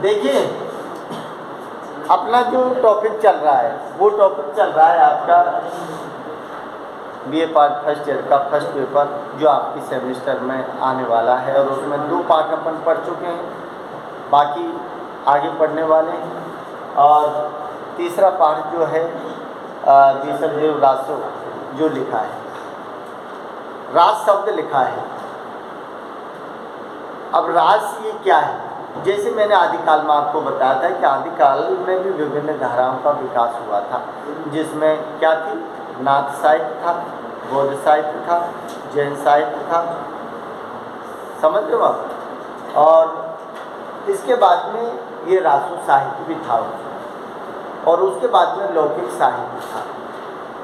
देखिए, अपना जो टॉपिक चल रहा है वो टॉपिक चल रहा है आपका बीए पार्ट फर्स्ट ईयर का फर्स्ट पेपर, जो आपकी सेमेस्टर में आने वाला है। और उसमें 2 पार्ट अपन पढ़ चुके हैं, बाकी आगे पढ़ने वाले हैं। और तीसरा पार्ट जो है बीसलदेव रासो जो लिखा है, रास शब्द लिखा है। अब रास ये क्या है? जैसे मैंने आदिकाल में आपको बताया था कि आदिकाल में भी विभिन्न धाराओं का विकास हुआ था, जिसमें क्या थी? नाथ साहित्य था, बौद्ध साहित्य था, जैन साहित्य था, समझ रहे हो आप? और इसके बाद में ये रासो साहित्य भी था, और उसके बाद में लौकिक साहित्य था।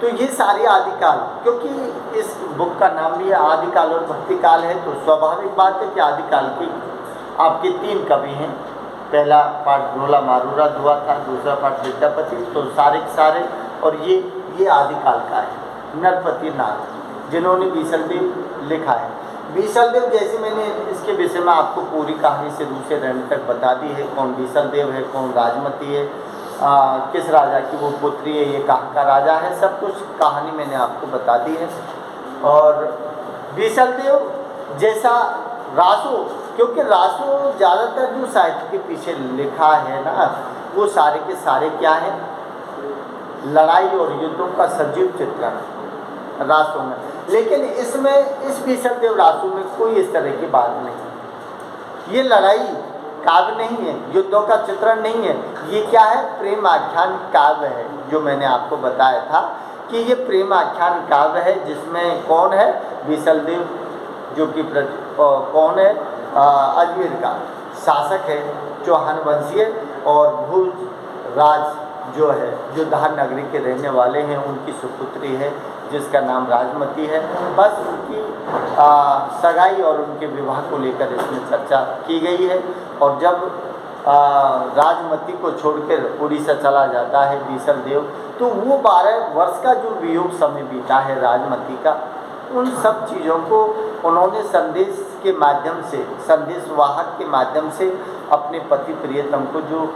तो ये सारी आदिकाल, क्योंकि इस बुक का नाम भी आदिकाल और भक्तिकाल है, तो स्वाभाविक बात है कि आदिकाल की आपके 3 कवि हैं। पहला पार्ट ढोला मारूरा दुआ था, दूसरा पार्ट विद्यापति, तो सारे के सारे। और ये आदिकाल का है, नरपति नाथ, जिन्होंने बीसलदेव लिखा है। बीसलदेव जैसे मैंने इसके विषय में आपको पूरी कहानी से रू से रहने तक बता दी है, कौन बीसलदेव है, कौन राजमती है, किस राजा की वो पुत्री है, ये कहाँ का राजा है, सब कुछ कहानी मैंने आपको बता दी है। और बीसलदेव जैसा रासो, क्योंकि रासो ज़्यादातर जो साहित्य के पीछे लिखा है ना, वो सारे के सारे क्या है? लड़ाई और युद्धों का सजीव चित्रण रासो में। लेकिन इसमें इस बीसलदेव रासो में कोई इस तरह की बात नहीं। ये लड़ाई काव्य नहीं है, युद्धों का चित्रण नहीं है, ये क्या है? प्रेम आख्यान काव्य है। जो मैंने आपको बताया था कि ये प्रेम आख्यान काव्य है, जिसमें कौन है? बीसलदेव, जो कि कौन है? अजमेर का शासक है, चौहान वंशीय, और भूज राज जो है, जो धार नगरी के रहने वाले हैं, उनकी सुपुत्री है जिसका नाम राजमती है। बस उनकी सगाई और उनके विवाह को लेकर इसमें चर्चा की गई है। और जब राजमती को छोड़कर उड़ीसा चला जाता है बीसलदेव, तो वो 12 वर्ष का जो वियोग समय बीता है राजमती का, उन सब चीज़ों को उन्होंने संदेश के माध्यम से, संदेशवाहक के माध्यम से अपने पति प्रियतम को जो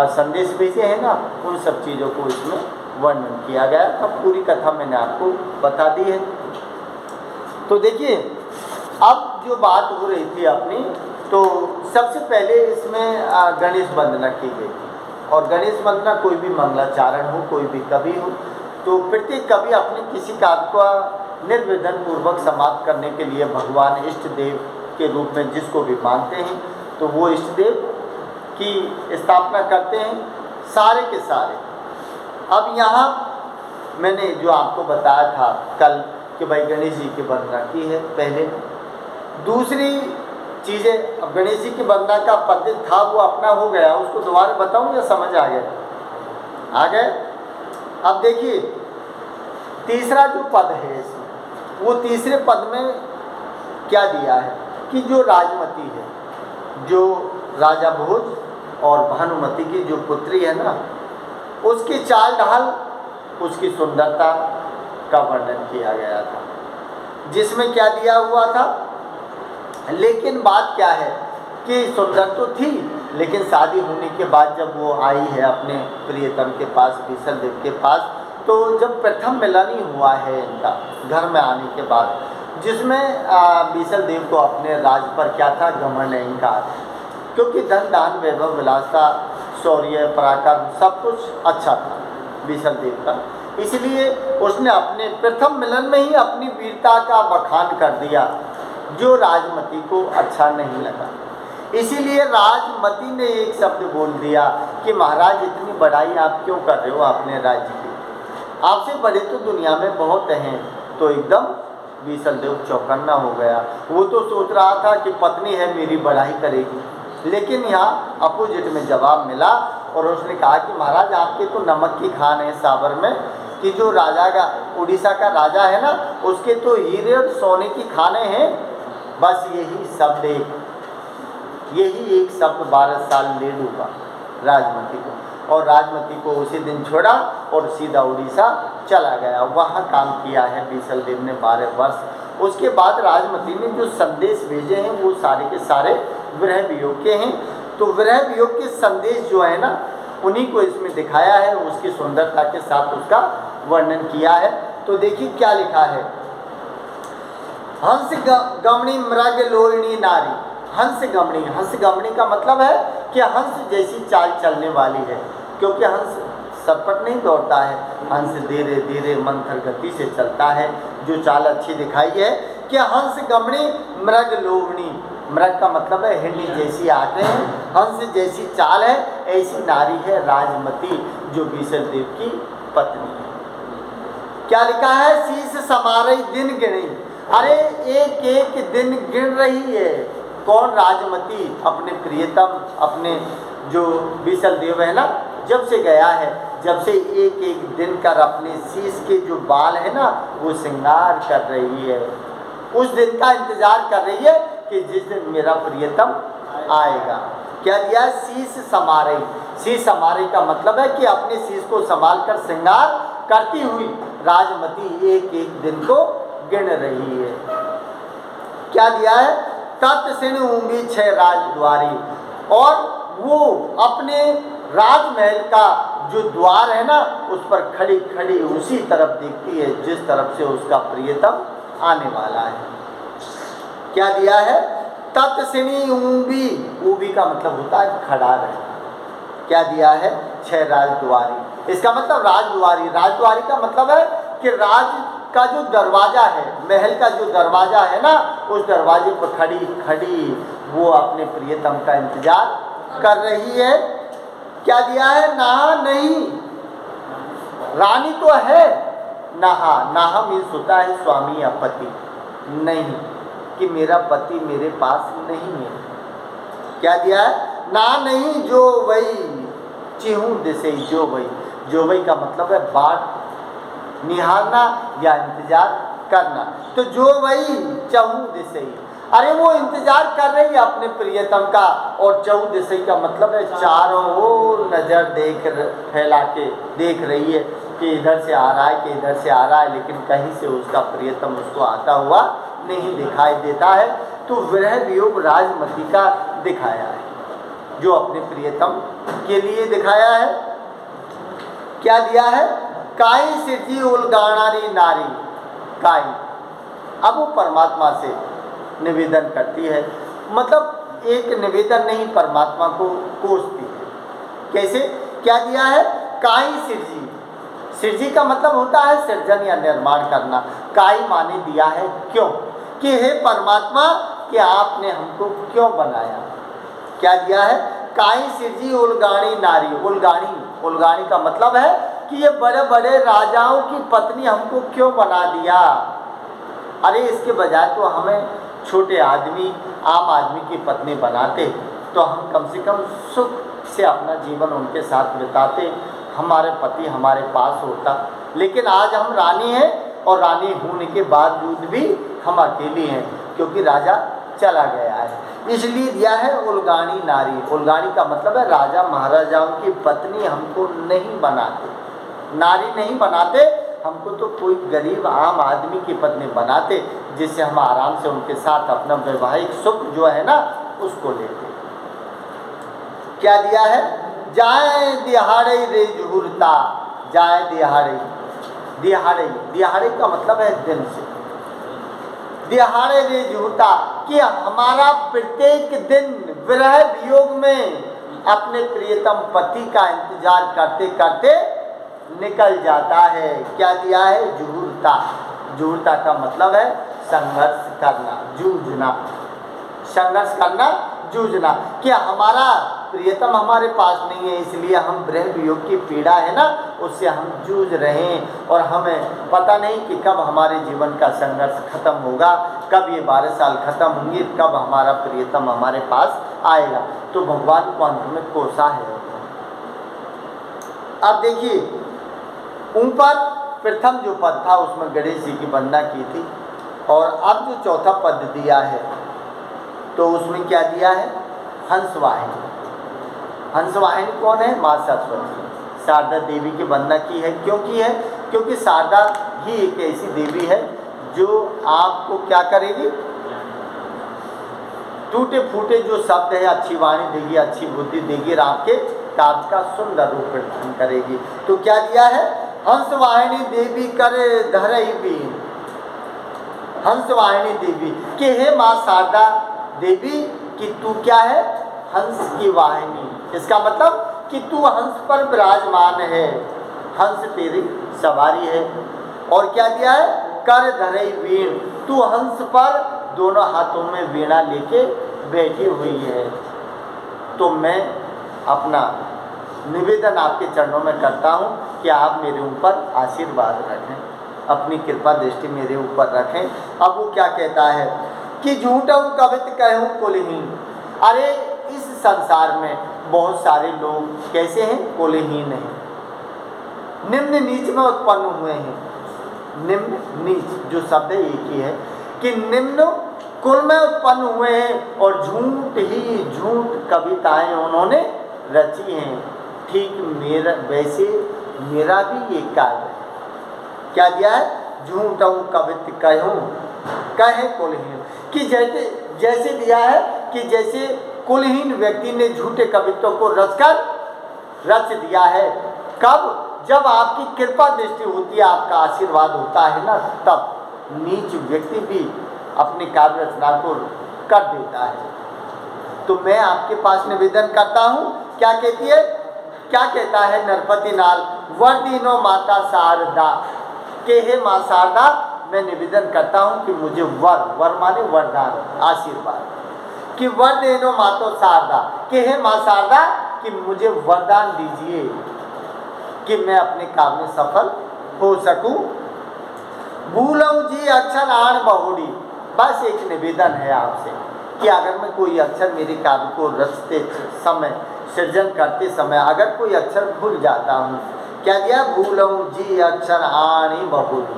संदेश भेजे हैं ना, उन सब चीज़ों को इसमें वर्णन किया गया। अब पूरी कथा मैंने आपको बता दी है। तो देखिए, अब जो बात हो रही थी अपनी, तो सबसे पहले इसमें गणेश वंदना की गई। और गणेश वंदना कोई भी मंगलाचारण हो, कोई भी कवि हो, तो प्रत्येक कवि अपने किसी कार्य का निर्विघ्न पूर्वक समाप्त करने के लिए भगवान इष्ट देव के रूप में जिसको भी मानते हैं, तो वो इष्ट देव की स्थापना करते हैं, सारे के सारे। अब यहाँ मैंने जो आपको बताया था कल कि भाई गणेश जी की वंदना की है पहले। दूसरी चीज़ें, अब गणेश जी की वंदना का पद्धति था वो अपना हो गया, उसको दोबारा बताऊँ या समझ आ गया? आ गए? अब देखिए, तीसरा जो पद है इसमें, वो तीसरे पद में क्या दिया है कि जो राजमती है, जो राजा भोज और भानुमति की जो पुत्री है ना, उसकी चाल ढाल, उसकी सुंदरता का वर्णन किया गया था, जिसमें क्या दिया हुआ था। लेकिन बात क्या है कि सुंदर तो थी, लेकिन शादी होने के बाद जब वो आई है अपने प्रियतम के पास, बीसलदेव के पास, तो जब प्रथम मिलन ही हुआ है इनका घर में आने के बाद, जिसमें बीसलदेव को अपने राज पर क्या था? घमंड है इनका, क्योंकि धन दान वैभव विलासता शौर्य पराक्रम सब कुछ अच्छा था बीसलदेव का। इसलिए उसने अपने प्रथम मिलन में ही अपनी वीरता का बखान कर दिया, जो राजमती को अच्छा नहीं लगा। इसीलिए राजमती ने एक शब्द बोल दिया कि महाराज, इतनी बड़ाई आप क्यों कर रहे हो अपने राज्य की? आपसे बड़े तो दुनिया में बहुत हैं। तो एकदम बीसलदेव चौकन्ना हो गया। वो तो सोच रहा था कि पत्नी है मेरी बड़ाई करेगी, लेकिन यहाँ अपोजिट में जवाब मिला और उसने कहा कि महाराज, आपके तो नमक की खान है साबर में, कि जो राजा का, उड़ीसा का राजा है ना, उसके तो हीरे और सोने की खाने हैं। बस यही एक शब्द 12 साल ले लूँगा राजमती को, और राजमती को उसी दिन छोड़ा और सीधा उड़ीसा चला गया। वहाँ काम किया है बीसलदेव ने 12 वर्ष। उसके बाद राजमती ने जो संदेश भेजे हैं वो सारे के सारे विरह वियोग के हैं। तो विरह वियोग के संदेश जो है ना, उन्हीं को इसमें दिखाया है, उसकी सुंदरता के साथ उसका वर्णन किया है। तो देखिए क्या लिखा है, हंस गमनी मृग लोहिणी नारी। हंस गमनी का मतलब है कि हंस जैसी चाल चलने वाली है, क्योंकि हंस सरपट नहीं दौड़ता है, हंस धीरे धीरे मंथर गति से चलता है। जो चाल अच्छी दिखाई है कि हंस गमनी मृग लोहिणी, मृग का मतलब है हिरनी जैसी आंखें हैं, हंस जैसी चाल है, ऐसी नारी है राजमती जो बीसर देव की पत्नी है। क्या लिखा है, शीश समारे दिन गिनी। अरे एक एक दिन गिन रही है। कौन? राजमती अपने प्रियतम, अपने जो बीसल देव है ना, जब से गया है, जब से एक एक दिन कर अपने शीश के जो बाल है ना वो श्रृंगार कर रही है। उस दिन का इंतजार कर रही है कि जिस दिन मेरा प्रियतम आएगा। क्या दिया? शीश समारे। शीश समारे का मतलब है कि अपने शीश को संभाल कर श्रृंगार करती हुई राजमती एक एक दिन को गिन रही है। क्या दिया है? तत्सिन ऊंगी 6 राजद्वारी। और वो अपने राजमहल का जो द्वार है ना उस पर खड़ी खड़ी उसी तरफ देखती है जिस तरफ से उसका प्रियतम आने वाला है। क्या दिया है? तत्सिनी ऊंबी। ऊबी का मतलब होता है खड़ा रहना। क्या दिया है? 6 राजद्वारी। इसका मतलब राजद्वारी, राजद्वारी का मतलब है कि राज का जो दरवाजा है, महल का जो दरवाजा है ना, उस दरवाजे पर खड़ी खड़ी वो अपने प्रियतम का इंतजार कर रही है। क्या दिया है? नहा नहीं। रानी तो है, नहा। नहा मीन्स होता है स्वामी या पति। नहीं, कि मेरा पति मेरे पास नहीं है। क्या दिया है? ना नहीं जो वही चिहू दिसे। जो वही, जो वही का मतलब है बाट निहारना या इंतजार करना। तो जो वही चहु दिसे। अरे वो इंतजार कर रही है अपने प्रियतम का। और चहु दिसे का मतलब है चारों ओर नजर फैला के देख रही है कि इधर से आ रहा है, कि इधर से आ रहा है, लेकिन कहीं से उसका प्रियतम उसको आता हुआ नहीं दिखाई देता है। तो विरह वियोग राजमती का दिखाया है, जो अपने प्रियतम के लिए दिखाया है। क्या दिया है? काई सिरजी उलगाणारी नारी। काई, अब वो परमात्मा से निवेदन करती है, मतलब एक निवेदन नहीं, परमात्मा को कोसती है। कैसे? क्या दिया है? काई सिरजी। सिरजी का मतलब होता है सृजन या निर्माण करना। काई माने दिया है क्यों, कि हे परमात्मा कि आपने हमको क्यों बनाया। क्या दिया है? काई सिरजी उलगाणी नारी। उलगाणी, उलगाणी का मतलब है कि ये बड़े बड़े राजाओं की पत्नी हमको क्यों बना दिया। अरे इसके बजाय तो हमें छोटे आदमी, आम आदमी की पत्नी बनाते तो हम कम से कम सुख से अपना जीवन उनके साथ बिताते, हमारे पति हमारे पास होता। लेकिन आज हम रानी हैं और रानी होने के बावजूद भी हम अकेली हैं, क्योंकि राजा चला गया है। इसलिए दिया है उलगाणी नारी। उलगाणी का मतलब है राजा महाराजाओं की पत्नी हमको नहीं बनाते, नारी नहीं बनाते, हमको तो कोई गरीब आम आदमी की पत्नी बनाते, जिससे हम आराम से उनके साथ अपना वैवाहिक सुख जो है ना उसको लेते। क्या दिया है? जाए दिहाड़े रे जुहुरता। जाए दिहाड़े। दिहाड़े, दिहाड़े का मतलब है दिन से। दिहाड़े रे जुहुरता, कि हमारा प्रत्येक दिन विरह वियोग में अपने प्रियतम पति का इंतजार करते करते निकल जाता है। क्या दिया है? जुहुरता। जुहुरता का मतलब है संघर्ष करना, जूझना। संघर्ष करना, जूझना, कि हमारा प्रियतम हमारे पास नहीं है, इसलिए हम विरह वियोग की पीड़ा है ना उससे हम जूझ रहे हैं। और हमें पता नहीं कि कब हमारे जीवन का संघर्ष खत्म होगा, कब ये 12 साल खत्म होंगे, कब हमारा प्रियतम हमारे पास आएगा। तो भगवान को अंत में कोसा है। अब देखिए ऊपर प्रथम जो पद था उसमें गणेश जी की वंदना की थी, और अब जो चौथा पद दिया है तो उसमें क्या दिया है? हंसवाहिनी। हंसवाहिनी कौन है? माँ सरस्वती, शारदा देवी की वंदना की है। क्यों की है? क्योंकि शारदा ही एक ऐसी देवी है जो आपको क्या करेगी? टूटे फूटे जो शब्द है अच्छी वाणी देगी, अच्छी बुद्धि देगी, और आपके काव्य का सुंदर रूप प्रदान करेगी। तो क्या दिया है? हंस वाहिनी देवी करे धरई बीन। हंस वाहिनी देवी कि हे माँ शारदा देवी कि तू क्या है? हंस की वाहिनी। इसका मतलब कि तू हंस पर विराजमान है, हंस तेरी सवारी है। और क्या दिया है? कर धरई वीण, तू हंस पर दोनों हाथों में वीणा लेके बैठी हुई है। तो मैं अपना निवेदन आपके चरणों में करता हूँ कि आप मेरे ऊपर आशीर्वाद रखें, अपनी कृपा दृष्टि मेरे ऊपर रखें। अब वो क्या कहता है कि झूठा कवित कहूँ कुलहीन। अरे इस संसार में बहुत सारे लोग कैसे हैं? कुलहीन हैं, निम्न नीच में उत्पन्न हुए हैं। निम्न नीच जो शब्द है एक ही है कि निम्न कुल में उत्पन्न हुए हैं और झूठ ही झूठ कविताएं उन्होंने रची हैं। ठीक मेरा वैसे मेरा भी एक कार्य है। क्या दिया है? झूठा कवित कहूँ कहे कुलहीन, कि जैसे दिया है कि जैसे कुलहीन व्यक्ति ने झूठे कवित्व को रच दिया है। कब? जब आपकी कृपा दृष्टि होती है, आपका आशीर्वाद होता है ना, तब नीच व्यक्ति भी अपनी काव्य रचना को कर देता है। तो मैं आपके पास निवेदन करता हूँ, क्या कहती है? क्या कहता है नरपति नाल? वर दीनो माता शारदा के हे माँ शारदा, मैं निवेदन करता हूँ कि मुझे वर माने वरदान, आशीर्वाद, कि वर देनो मातो शारदा के हे माँ शारदा कि मुझे वरदान दीजिए कि मैं अपने काम में सफल हो सकूं। भूलऊं जी अक्षर आण बहुड़ी। बस एक निवेदन है आपसे कि अगर मैं कोई अक्षर मेरे काव्य को रचते समय, सृजन करते समय अगर कोई अक्षर भूल जाता हूँ, क्या दिया? भूलऊं जी अक्षर आणी बहुड़ी,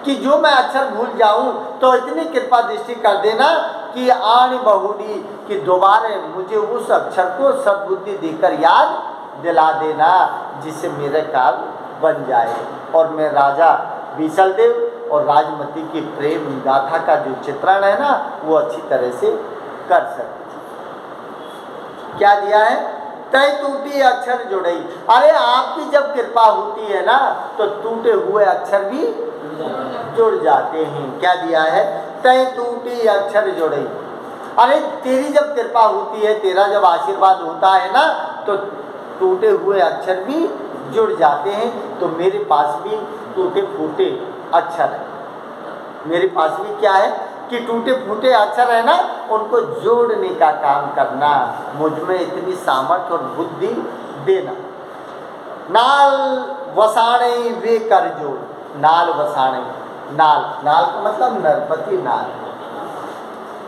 कि जो मैं अक्षर भूल जाऊं तो इतनी कृपा दृष्टि कर देना कि आणी बहुड़ी, कि दोबारा मुझे उस अक्षर को सद्बुद्धि देकर याद दिला देना, जिससे मेरे काव्य बन जाए और मैं राजा बीसलदेव और राजमती की प्रेम गाथा का जो चित्रण है ना, वो अच्छी तरह से कर सके। क्या दिया है? तय टूटी अक्षर जुड़ई। अरे आपकी जब कृपा होती है ना, तो टूटे हुए अक्षर भी जुड़ जाते हैं। क्या दिया है? तय टूटी अक्षर जुड़ई। अरे तेरी जब कृपा होती है, तेरा जब आशीर्वाद होता है ना, तो टूटे हुए अक्षर भी जुड़ जाते हैं। तो मेरे पास भी टूटे फूटे अक्षर है, मेरे पास भी क्या है कि टूटे फूटे अक्षर है ना, उनको जोड़ने का काम करना, मुझ में इतनी सामर्थ्य और बुद्धि देना। नाल वसाणे वे कर जोड़। नाल वसाणे, नाल का मतलब नरपति नाल।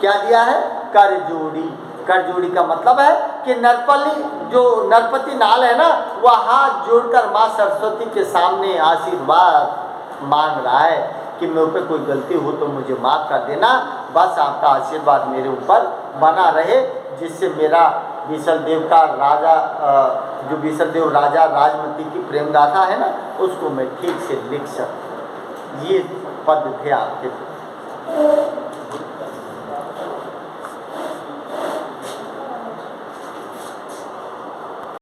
क्या दिया है? कर जोड़ी। कर जोड़ी का मतलब है कि नरपति नाल है ना, वह हाथ जोड़कर माँ सरस्वती के सामने आशीर्वाद मांग रहा है कि मेरे ऊपर कोई गलती हो तो मुझे माफ़ कर देना। बस आपका आशीर्वाद मेरे ऊपर बना रहे, जिससे मेरा बीसलदेव का राजा, जो बीसलदेव राजा राजमती की प्रेम गाथा है ना, उसको मैं ठीक से लिख सकूँ। ये पद थे आपके।